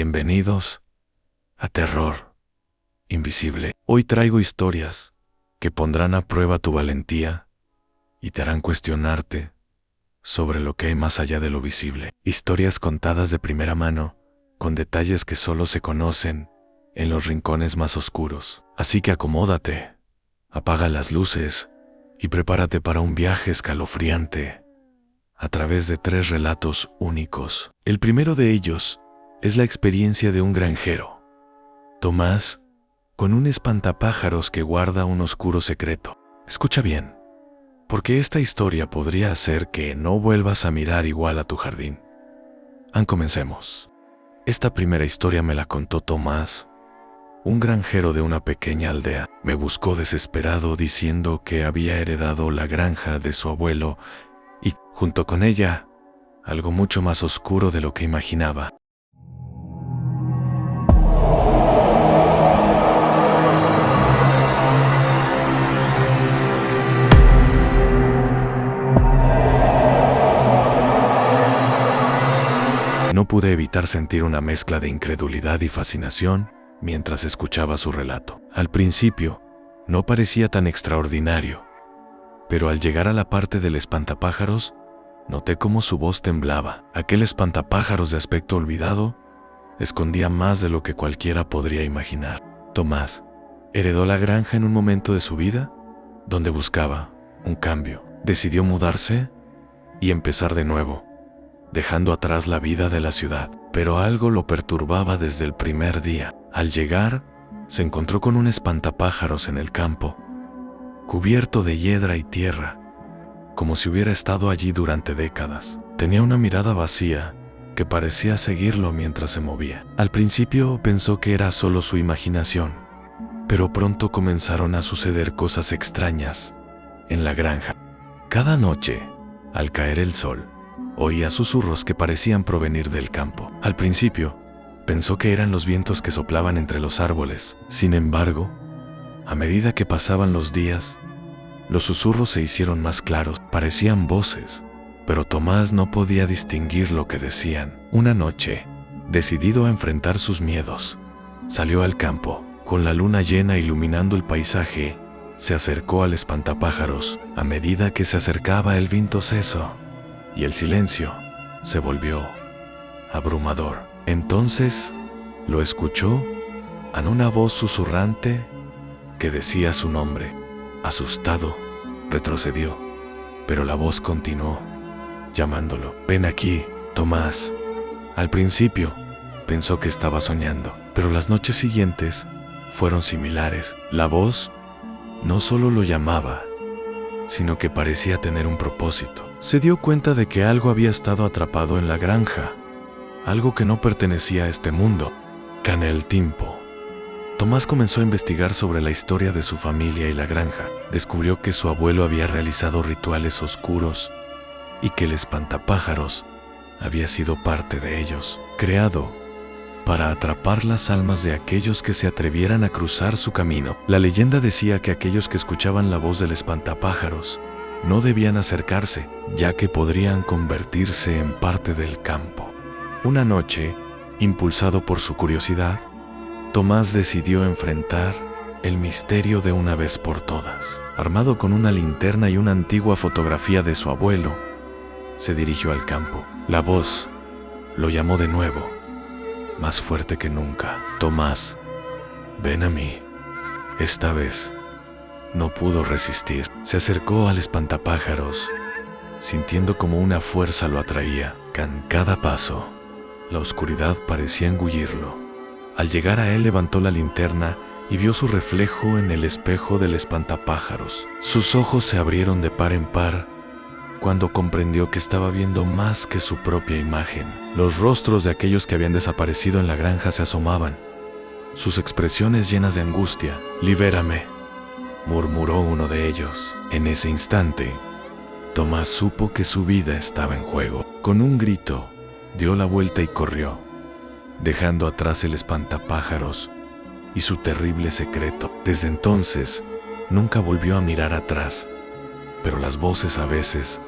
Bienvenidos a Terror Invisible. Hoy traigo historias que pondrán a prueba tu valentía y te harán cuestionarte sobre lo que hay más allá de lo visible. Historias contadas de primera mano, con detalles que solo se conocen en los rincones más oscuros. Así que acomódate, apaga las luces y prepárate para un viaje escalofriante a través de 3 relatos únicos. El primero de ellos es la experiencia de un granjero, Tomás, con un espantapájaros que guarda un oscuro secreto. Escucha bien, porque esta historia podría hacer que no vuelvas a mirar igual a tu jardín. Comencemos. Esta primera historia me la contó Tomás, un granjero de una pequeña aldea. Me buscó desesperado diciendo que había heredado la granja de su abuelo y, junto con ella, algo mucho más oscuro de lo que imaginaba. No pude evitar sentir una mezcla de incredulidad y fascinación mientras escuchaba su relato. Al principio, no parecía tan extraordinario, pero al llegar a la parte del espantapájaros, noté cómo su voz temblaba. Aquel espantapájaros de aspecto olvidado escondía más de lo que cualquiera podría imaginar. Tomás heredó la granja en un momento de su vida donde buscaba un cambio. Decidió mudarse y empezar de nuevo, dejando atrás la vida de la ciudad. Pero algo lo perturbaba desde el primer día. Al llegar, se encontró con un espantapájaros en el campo, cubierto de hiedra y tierra, como si hubiera estado allí durante décadas. Tenía una mirada vacía que parecía seguirlo mientras se movía. Al principio pensó que era solo su imaginación, pero pronto comenzaron a suceder cosas extrañas en la granja. Cada noche, al caer el sol, oía susurros que parecían provenir del campo. Al principio, pensó que eran los vientos que soplaban entre los árboles. Sin embargo, a medida que pasaban los días, los susurros se hicieron más claros. Parecían voces, pero Tomás no podía distinguir lo que decían. Una noche, decidido a enfrentar sus miedos, salió al campo. Con la luna llena iluminando el paisaje, se acercó al espantapájaros. A medida que se acercaba, el viento cesó y el silencio se volvió abrumador. Entonces lo escuchó en una voz susurrante que decía su nombre. Asustado, retrocedió, pero la voz continuó llamándolo. «Ven aquí, Tomás». Al principio pensó que estaba soñando, pero las noches siguientes fueron similares. La voz no solo lo llamaba, sino que parecía tener un propósito. Se dio cuenta de que algo había estado atrapado en la granja, algo que no pertenecía a este mundo. Con el tiempo, Tomás comenzó a investigar sobre la historia de su familia y la granja. Descubrió que su abuelo había realizado rituales oscuros y que el espantapájaros había sido parte de ellos, creado para atrapar las almas de aquellos que se atrevieran a cruzar su camino. La leyenda decía que aquellos que escuchaban la voz del espantapájaros no debían acercarse, ya que podrían convertirse en parte del campo. Una noche, impulsado por su curiosidad, Tomás decidió enfrentar el misterio de una vez por todas. Armado con una linterna y una antigua fotografía de su abuelo, se dirigió al campo. La voz lo llamó de nuevo, más fuerte que nunca. «Tomás, ven a mí». Esta vez no pudo resistir. Se acercó al espantapájaros, sintiendo como una fuerza lo atraía. Con cada paso, la oscuridad parecía engullirlo. Al llegar a él, levantó la linterna y vio su reflejo en el espejo del espantapájaros. Sus ojos se abrieron de par en par cuando comprendió que estaba viendo más que su propia imagen. Los rostros de aquellos que habían desaparecido en la granja se asomaban, sus expresiones llenas de angustia. «Libérame», murmuró uno de ellos. En ese instante, Tomás supo que su vida estaba en juego. Con un grito, dio la vuelta y corrió, dejando atrás el espantapájaros y su terrible secreto. Desde entonces, nunca volvió a mirar atrás, pero las voces a veces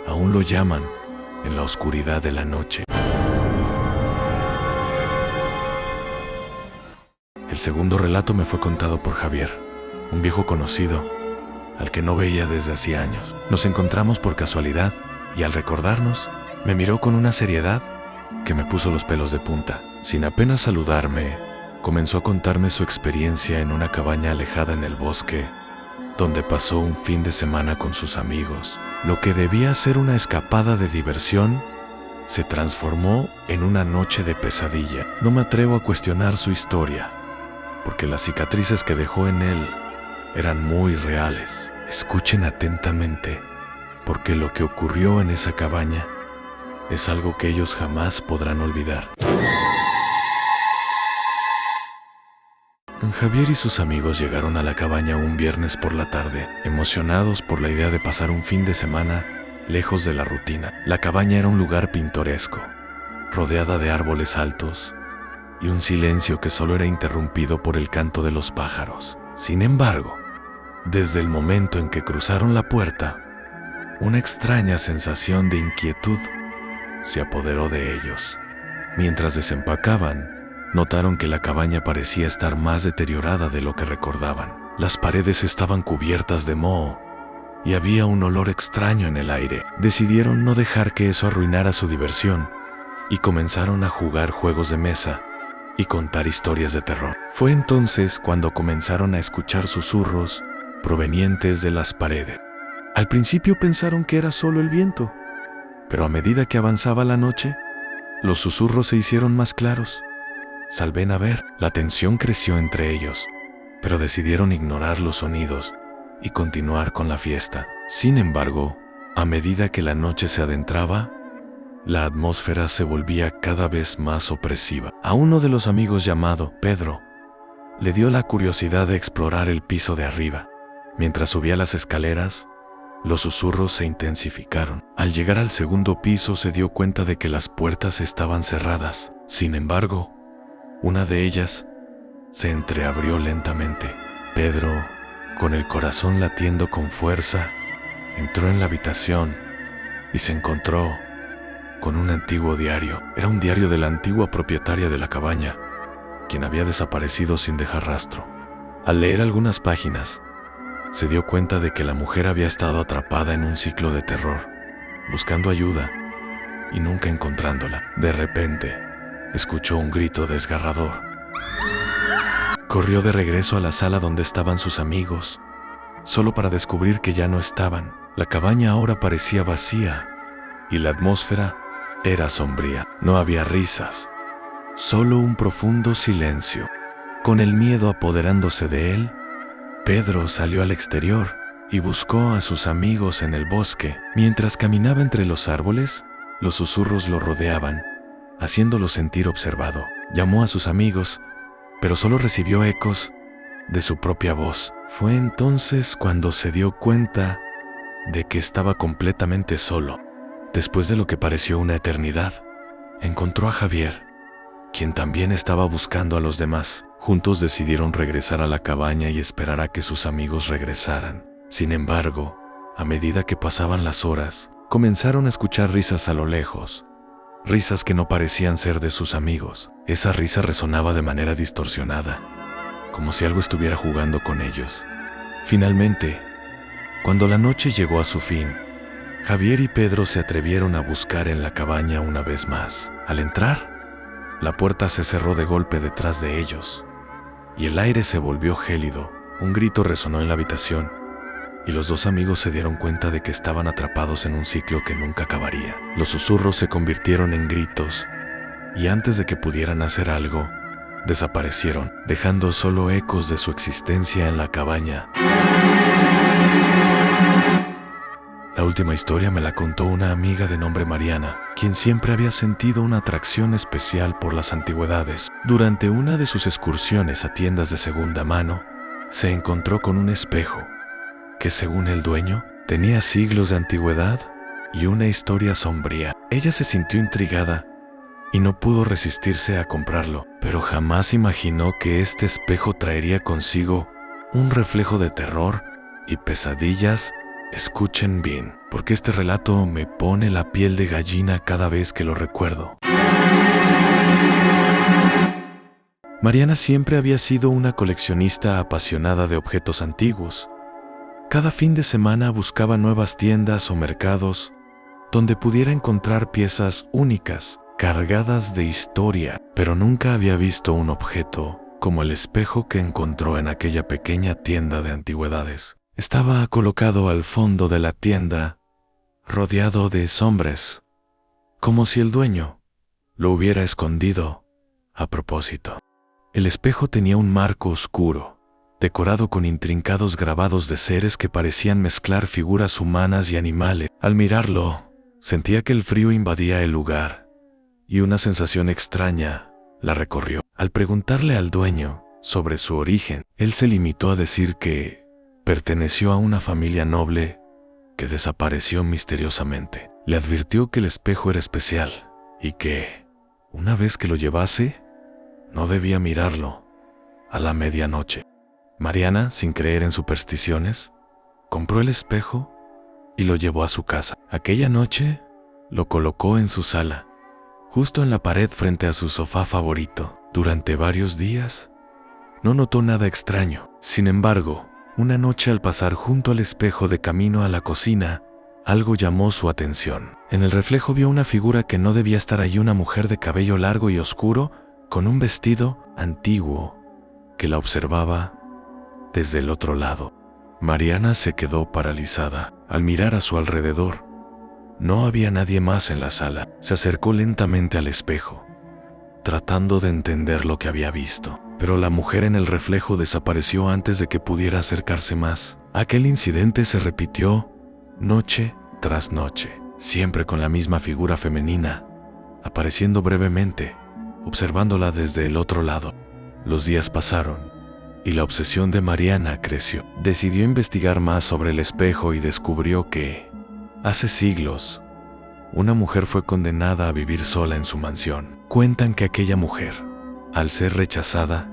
aún lo llaman en la oscuridad de la noche. El segundo relato me fue contado por Javier, un viejo conocido, al que no veía desde hacía años. Nos encontramos por casualidad y al recordarnos, me miró con una seriedad que me puso los pelos de punta. Sin apenas saludarme, comenzó a contarme su experiencia en una cabaña alejada en el bosque, donde pasó un fin de semana con sus amigos. Lo que debía ser una escapada de diversión se transformó en una noche de pesadilla. No me atrevo a cuestionar su historia, porque las cicatrices que dejó en él eran muy reales. Escuchen atentamente, porque lo que ocurrió en esa cabaña es algo que ellos jamás podrán olvidar. Javier y sus amigos llegaron a la cabaña un viernes por la tarde, emocionados por la idea de pasar un fin de semana lejos de la rutina. La cabaña era un lugar pintoresco, rodeada de árboles altos y un silencio que solo era interrumpido por el canto de los pájaros. Sin embargo, desde el momento en que cruzaron la puerta, una extraña sensación de inquietud se apoderó de ellos. Mientras desempacaban, notaron que la cabaña parecía estar más deteriorada de lo que recordaban. Las paredes estaban cubiertas de moho y había un olor extraño en el aire. Decidieron no dejar que eso arruinara su diversión y comenzaron a jugar juegos de mesa y contar historias de terror. Fue entonces cuando comenzaron a escuchar susurros provenientes de las paredes. Al principio pensaron que era solo el viento, pero a medida que avanzaba la noche, los susurros se hicieron más claros. Salven a ver, la tensión creció entre ellos, pero decidieron ignorar los sonidos y continuar con la fiesta. Sin embargo, a medida que la noche se adentraba, la atmósfera se volvía cada vez más opresiva. A uno de los amigos llamado Pedro le dio la curiosidad de explorar el piso de arriba. Mientras subía las escaleras, los susurros se intensificaron. Al llegar al segundo piso se dio cuenta de que las puertas estaban cerradas. Sin embargo, una de ellas se entreabrió lentamente. Pedro, con el corazón latiendo con fuerza, entró en la habitación y se encontró con un antiguo diario. Era un diario de la antigua propietaria de la cabaña, quien había desaparecido sin dejar rastro. Al leer algunas páginas, se dio cuenta de que la mujer había estado atrapada en un ciclo de terror, buscando ayuda y nunca encontrándola. De repente, escuchó un grito desgarrador. Corrió de regreso a la sala donde estaban sus amigos, solo para descubrir que ya no estaban. La cabaña ahora parecía vacía y la atmósfera era sombría. No había risas, solo un profundo silencio. Con el miedo apoderándose de él, Pedro salió al exterior y buscó a sus amigos en el bosque. Mientras caminaba entre los árboles, los susurros lo rodeaban, haciéndolo sentir observado. Llamó a sus amigos, pero solo recibió ecos de su propia voz. Fue entonces cuando se dio cuenta de que estaba completamente solo. Después de lo que pareció una eternidad, encontró a Javier, quien también estaba buscando a los demás. Juntos decidieron regresar a la cabaña y esperar a que sus amigos regresaran. Sin embargo, a medida que pasaban las horas, comenzaron a escuchar risas a lo lejos. Risas que no parecían ser de sus amigos. Esa risa resonaba de manera distorsionada, como si algo estuviera jugando con ellos. Finalmente, cuando la noche llegó a su fin, Javier y Pedro se atrevieron a buscar en la cabaña una vez más. Al entrar, la puerta se cerró de golpe detrás de ellos, y el aire se volvió gélido. Un grito resonó en la habitación, y los dos amigos se dieron cuenta de que estaban atrapados en un ciclo que nunca acabaría. Los susurros se convirtieron en gritos, y antes de que pudieran hacer algo, desaparecieron, dejando solo ecos de su existencia en la cabaña. La última historia me la contó una amiga de nombre Mariana, quien siempre había sentido una atracción especial por las antigüedades. Durante una de sus excursiones a tiendas de segunda mano, se encontró con un espejo que, según el dueño, tenía siglos de antigüedad y una historia sombría. Ella se sintió intrigada y no pudo resistirse a comprarlo, pero jamás imaginó que este espejo traería consigo un reflejo de terror y pesadillas. Escuchen bien, porque este relato me pone la piel de gallina cada vez que lo recuerdo. Mariana siempre había sido una coleccionista apasionada de objetos antiguos. Cada fin de semana buscaba nuevas tiendas o mercados donde pudiera encontrar piezas únicas, cargadas de historia, pero nunca había visto un objeto como el espejo que encontró en aquella pequeña tienda de antigüedades. Estaba colocado al fondo de la tienda, rodeado de sombras, como si el dueño lo hubiera escondido a propósito. El espejo tenía un marco oscuro, decorado con intrincados grabados de seres que parecían mezclar figuras humanas y animales. Al mirarlo, sentía que el frío invadía el lugar, y una sensación extraña la recorrió. Al preguntarle al dueño sobre su origen, él se limitó a decir que perteneció a una familia noble que desapareció misteriosamente. Le advirtió que el espejo era especial y que, una vez que lo llevase, no debía mirarlo a la medianoche. Mariana, sin creer en supersticiones, compró el espejo y lo llevó a su casa. Aquella noche lo colocó en su sala, justo en la pared frente a su sofá favorito. Durante varios días no notó nada extraño. Sin embargo, una noche al pasar junto al espejo de camino a la cocina, algo llamó su atención. En el reflejo vio una figura que no debía estar allí, una mujer de cabello largo y oscuro, con un vestido antiguo, que la observaba desde el otro lado. Mariana se quedó paralizada. Al mirar a su alrededor, no había nadie más en la sala. Se acercó lentamente al espejo, tratando de entender lo que había visto. Pero la mujer en el reflejo desapareció antes de que pudiera acercarse más. Aquel incidente se repitió noche tras noche, siempre con la misma figura femenina, apareciendo brevemente, observándola desde el otro lado. Los días pasaron y la obsesión de Mariana creció. Decidió investigar más sobre el espejo y descubrió que, hace siglos, una mujer fue condenada a vivir sola en su mansión. Cuentan que aquella mujer, al ser rechazada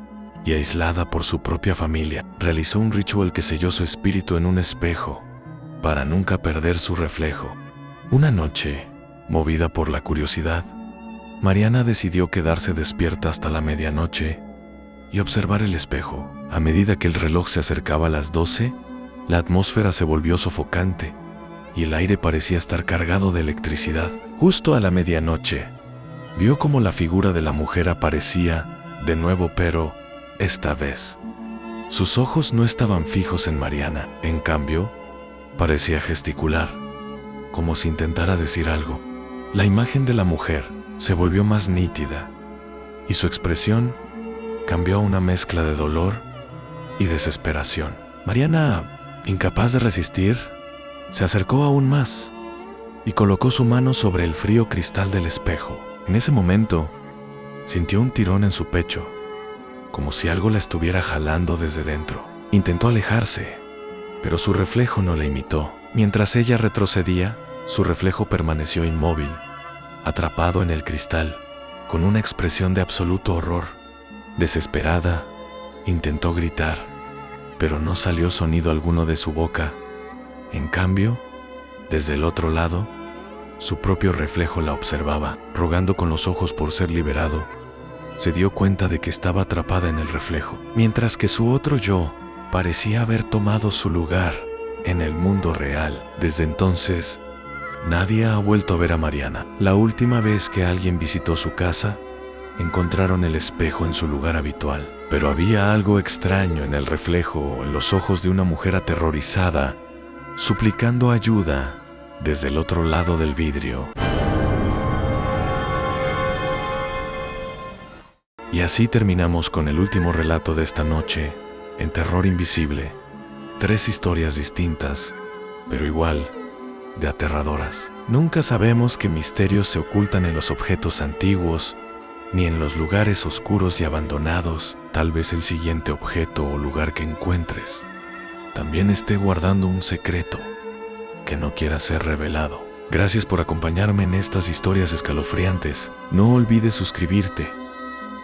y aislada por su propia familia, realizó un ritual que selló su espíritu en un espejo para nunca perder su reflejo. Una noche, movida por la curiosidad, Mariana decidió quedarse despierta hasta la medianoche y observar el espejo. A medida que el reloj se acercaba a las 12, la atmósfera se volvió sofocante y el aire parecía estar cargado de electricidad. Justo a la medianoche, vio como la figura de la mujer aparecía de nuevo, pero esta vez sus ojos no estaban fijos en Mariana. En cambio, parecía gesticular, como si intentara decir algo. La imagen de la mujer se volvió más nítida y su expresión cambió a una mezcla de dolor y desesperación. Mariana, incapaz de resistir, se acercó aún más y colocó su mano sobre el frío cristal del espejo. En ese momento, sintió un tirón en su pecho, como si algo la estuviera jalando desde dentro. Intentó alejarse, pero su reflejo no la imitó. Mientras ella retrocedía, su reflejo permaneció inmóvil, atrapado en el cristal, con una expresión de absoluto horror. Desesperada, intentó gritar, pero no salió sonido alguno de su boca. En cambio, desde el otro lado, su propio reflejo la observaba, rogando con los ojos por ser liberado. Se dio cuenta de que estaba atrapada en el reflejo, mientras que su otro yo parecía haber tomado su lugar en el mundo real. Desde entonces, nadie ha vuelto a ver a Mariana. La última vez que alguien visitó su casa, encontraron el espejo en su lugar habitual, pero había algo extraño en el reflejo, en los ojos de una mujer aterrorizada, suplicando ayuda desde el otro lado del vidrio. Y así terminamos con el último relato de esta noche, en Terror Invisible. 3 historias distintas, pero igual de aterradoras. Nunca sabemos qué misterios se ocultan en los objetos antiguos, ni en los lugares oscuros y abandonados. Tal vez el siguiente objeto o lugar que encuentres también esté guardando un secreto que no quiera ser revelado. Gracias por acompañarme en estas historias escalofriantes. No olvides suscribirte,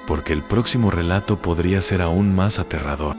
porque el próximo relato podría ser aún más aterrador.